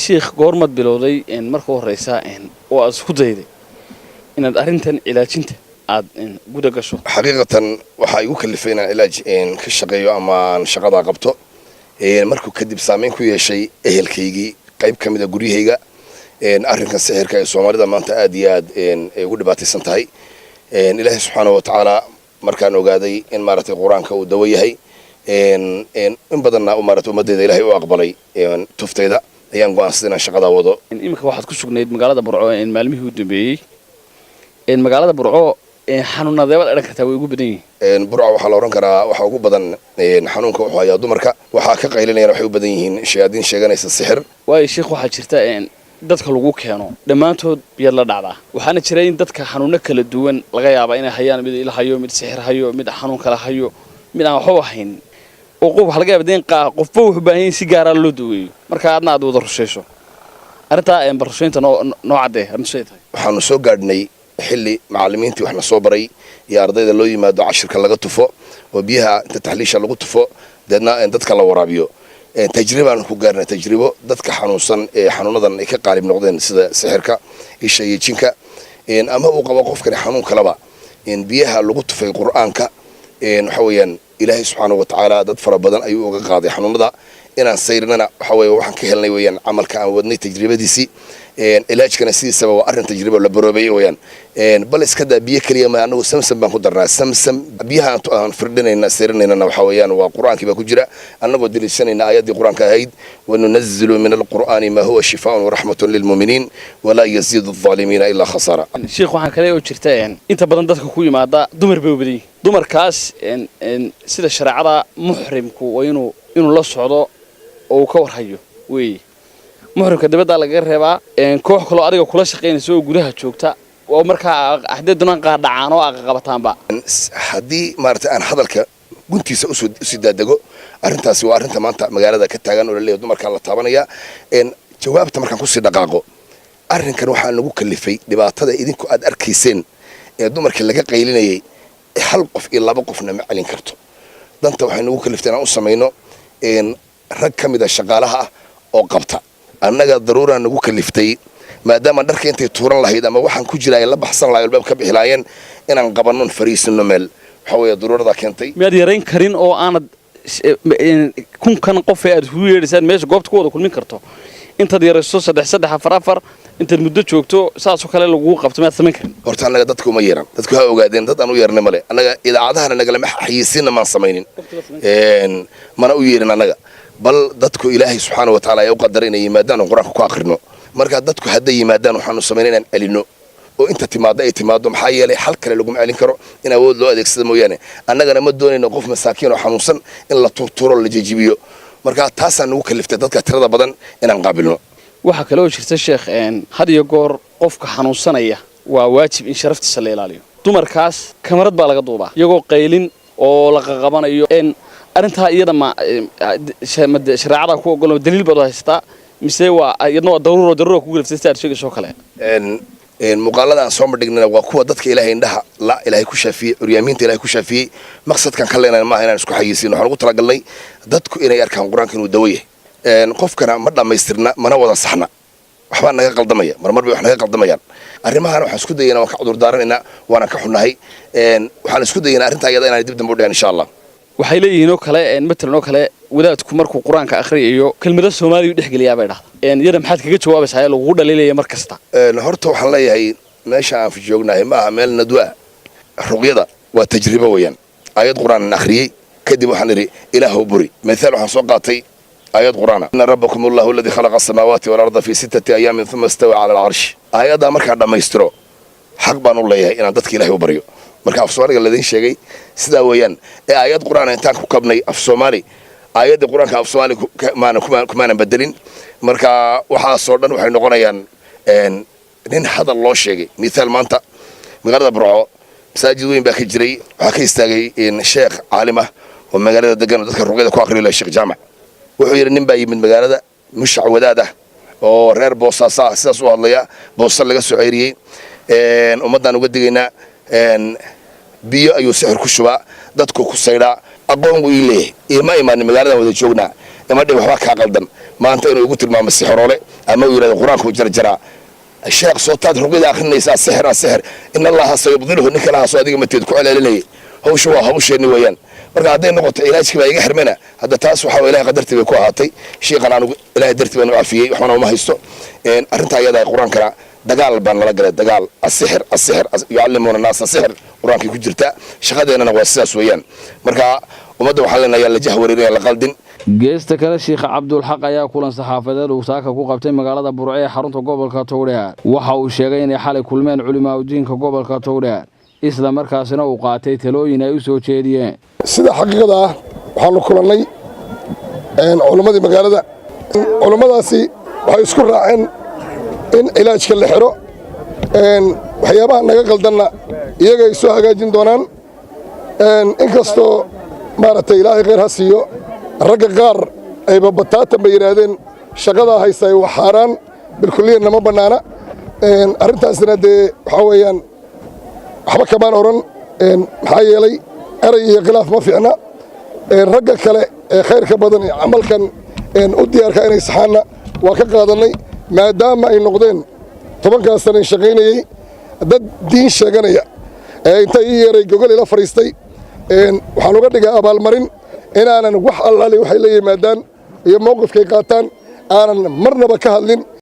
الشيخ قرمت بلودي إن مركو الرئيسة إن وأسكتيدي إن الأرنتن علاجينته عاد إن جودا قشوا حقيقة وحيوك اللي فينا علاج إن كشقيو أما شقدا قبته مركو كدب سامين كوي شيء كيجي قيب كم ده جوري هيجا إن أرنتن سحر كي سومالي ده ما أنت أدياد إن جود باتي سنتهاي إن الله سبحانه وتعالى مركانو قادي إن مارت القرآن كو دويه هي إن بدلنا أمارته مدد إلهي وأقبلي إن تفتيدا أيام قاصدنا شقدا وضو إن إمك واحد كشوك نيد مقالة برعو إن مالمي هو دبي إن مقالة برعو إن حنونا ذا ولا كتاوي يقول بدني إن برعو وحلوران كرا وحوجو بدن إن حنون كو حيا دمرك وحاك قيلنا يروحوا بدنيهن شيادين شجنا السحر والشيخ واحد شرتا إن dadka lagu keeno dhamaantood biyo la dhacda waxaana jiray in dadka xanuuno kala duwan laga yaabo inay hayaan mid ilahayo mid sixir hayo mid xanuun kala hayo mid aan waxba ahayn oo qof waxa laga yaabaa in qofba wuxuu baahan si gaar ah loo daweeyo marka aadna aad wada rusheeso arinta aan barashaynta noocade waxaanu soo gaadhnay xilli macallimiintii waxna soo baray iyo ardayda loo yimaado cashirka laga tufo oo biyaha inta taxliisha lagu tufo dadna dadka la waraabiyo تجربة أنا كوجرنا تجربة ضدك حنوصن حنونضن كقارب نقدين سد سحرك إيش يجينك إن أما وقف كان حنون كلبا إن بيها لغت في القرآن ك إن حويا إلهي سبحانه وتعالى ضد فربنا أيوة قاضي حنونضا إن سيرنا حوي وحن كهلنا ويان عمل كان ودني تجربة دي سي إن علاج كان سي سبب وأرن تجربة ولا بروبي ويان إن بلس كذا بيه كلمة أنه سمسم بنقدرنا سمسم بيها فردنا إن سيرنا إننا حويان وقرآن كي بكجرا أنا بدل السنة إن آيات القرآن كهيد وننزل من القرآن ما هو شفاء ورحمة للمؤمنين ولا يزيد الظالمين إلا خسارة. الشيخ وحنا كلا وشرتين أنت بدن ضدك كوي مع دا دمر بيوبدي دمر كاس إن سيد الشرع محرم كو وينو إنه الله صعده أو كور حيو وي محرم كدبت على جرها إن كوح كل أرجع كل شقين سووا جودها شوكتا ومركا أحدد دون قاعد عانوا قبطان بقى. هدي مرت أنا حضرك قلت سأسد دقو أرنت سوى أرنت ما أنت مجال ذا كتاجن ولا اللي يدمر كان لطابنيا إن جوابت مركان كوسي دقاقو أرن كانوا حالنا كل في دبعت هذا إذن كأد أركيسين يدمر كل لقى قيلين حلقف إلا بقفنا معلن كرتو ده أنت وحنا كل فتنا أصمينه إن ركم إذا شغالها أو قبطة أنا ضرورة أن كل فتي ما دام درك أنت تورن الله إذا ما وحن كجلا يلا بحصل الله الباب كبح لاين إن قبلنا فريس النمل حوي ضرورة ذاك أنتي ما يرين كرين أو أنا كن قفة هو يرسل ماش قبض كود كل من كرتو أنت دير الصوص ده سد فرافر أنت المدة شوكتو ساسو خلال الوقوع قبض ما ثمنكن قرت أنا قدتكم ميران قدتكم هؤلاء قاعدين ضد أنا ويرنا ملأ أنا إذا عادها أنا قلنا حيسين ما صمينين إن ما أنا ويرنا أنا بل ضدكم إلهي سبحانه وتعالى يقدرين يمادان وقرأك كأخرنا مركز ضدكم هذا يمادان وحنا صمينين ألينو وأنت تمادهم حيا لي حلقة لقوم علين كرو إن أود لو أديك سدمو يعني أنا قلنا مدوني نقف مساكين وحنوصن إلا تطور اللي جيبيو مركز تاسع نوك اللي فتدك ترى بدن إن نقابلنا waxa kale oo jirta sheekh had iyo goor qofka xanuunsanaya waa waajib in sharaftiisa la ilaaliyo dumarkaas kamarad baa laga duubaa iyagoo qaylin oo la qabanayo arinta iyada ma shariicada ku ogol daliil baad haystaa mise waa iyadoo daruuro ku galaftay aad sheegayso kale muqaalada aan soo madhignana waa kuwa dadka ilaahay indhaha la ilaahay ku shaafiyay uryaamiinta ilaahay ku shaafiyay maqsadkan ka leenahay ma aha inaan isku xayiisino waxaan ugu talagalnay dadku inay arkaan quraanka inuu dawo yahay qofkana ma dhamaystirna mana wada saxna waxba naga qaldamaya marmarba wax naga qaldamayaan arrimahan waxaan isku dayeynaa waan ka cudur daaranaynaa waana ka xunahay waxaan isku dayeynaa arrinta iyada inaan dib dambe u dhigan insha Allah waxay leeyihiin oo kale matalan oo kale wadaadku markuu quraanka akhriyo kelmado Soomaaliya u dhexgeliyaa bay dhahdaa yada maxaad kaga jawaabaysaa lagu dhaliilaya mar kasta horta waxaan leeyahay meesha aan fi joognahay ma aha meel nadwa ruqyada waa tajribo weeyaan ayad quraan akhriyay kadib waxaan iri ilaahu buri مثال waxaan soo qaatay آيات قرآن إن ربكم الله الذي خلق السماوات والأرض في 6 أيام ثم استوى على العرش آيات مركع لما يسترو حق بان الله إن عندك إلهي وبريو مركع أفسومالي الذين شيء سدا ويان آيات قرآن إنتاك كبني أفسومالي آيات القرآن كأفسومالي كمان بدلين مركع وحاصرنا وحين نقوليان إن هذا الله شيء مثال ما أنت مجرد برعو مساجدين بكجري وحكيستاجي إن الشيخ عالمه ومجرد دجان ذكر رقية كواخر إلى الشيخ جامع wuxuu nin baa yimid magaalada mushac wadaad ah oo reer Boosaaso sidaas u hadlaya Boosas laga soo ceyriyay ummadan uga digaynaa biyo ayuu sixir ku shubaa dadku ku sayraa aqoon uu leeyahay ima imaan magaalada wada joognaa ima dhig waxba ka qaldan maanta inuu igu tilmaamo sixroole ama uu yidhahdo qur-aanku jarjara sheekh sootaad ruqyada akhrinaysaa sixra sixir in allaha sayubdiluhu ninka lahaasoo adiga mateed ku celcelinayay hawsha waa hawsheenni weeyaan marka hadday noqoto ilaajkii baa iga xirmana hadda taas waxaa ilahay qadartii bay ku ahaatay sheekhan anugu ilahay dartii baan u cafiyey waxbana uma haysto arrintaa iyada qur-aankana dagaal baan nala galay dagaal asixir yucallimuuna naasa sixir qur-aankii ku jirta shaqadeennana waa sidaas weeyaan marka ummadda waxaa leenayaa la jahwareerinaya la qaldin geesta kale Sheekh Cabdulxaq ayaa kulan saxaafadeed uu saaka ku qabtay magaalada Burco ee xarunta gobolka Togdheer waxa uu sheegay in xalay kulmeen culimada diinka gobolka Togdheer isla markaasina uu qaatay talooyin ay u soo jeediyeen sida xaqiiqada ah waxaanu kulannay culimadii magaalada culimadaasi waxay isku raaceen in ilaajka la xiro waxyaabaha naga qaldanna iyaga ay soo hagaajin doonaan inkastoo maaragtay ilaahay khayr ha siiyo ragga qaar ayba bataatan bay yidhaahdeen shaqadaa haystay waa xaaraan bilkulliyana ma bannaana arrintaasna dee waxaa weeyaan waxba kamaan oran maxaa yeelay eray iyo khilaaf ma fiicna ragga kale ee khayrka badan ee camalkan u diyaarka inay saxaanna waa ka qaadannay maadaama ay noqdeen 10 sano shaqaynayay dad diin sheeganaya inta ii yeeray gogol ila fariistay waxaan uga dhigaa abaalmarin inaanan wax allaale waxay la yimaadaan iyo mowqifkay qaataan aanan marnaba ka hadlin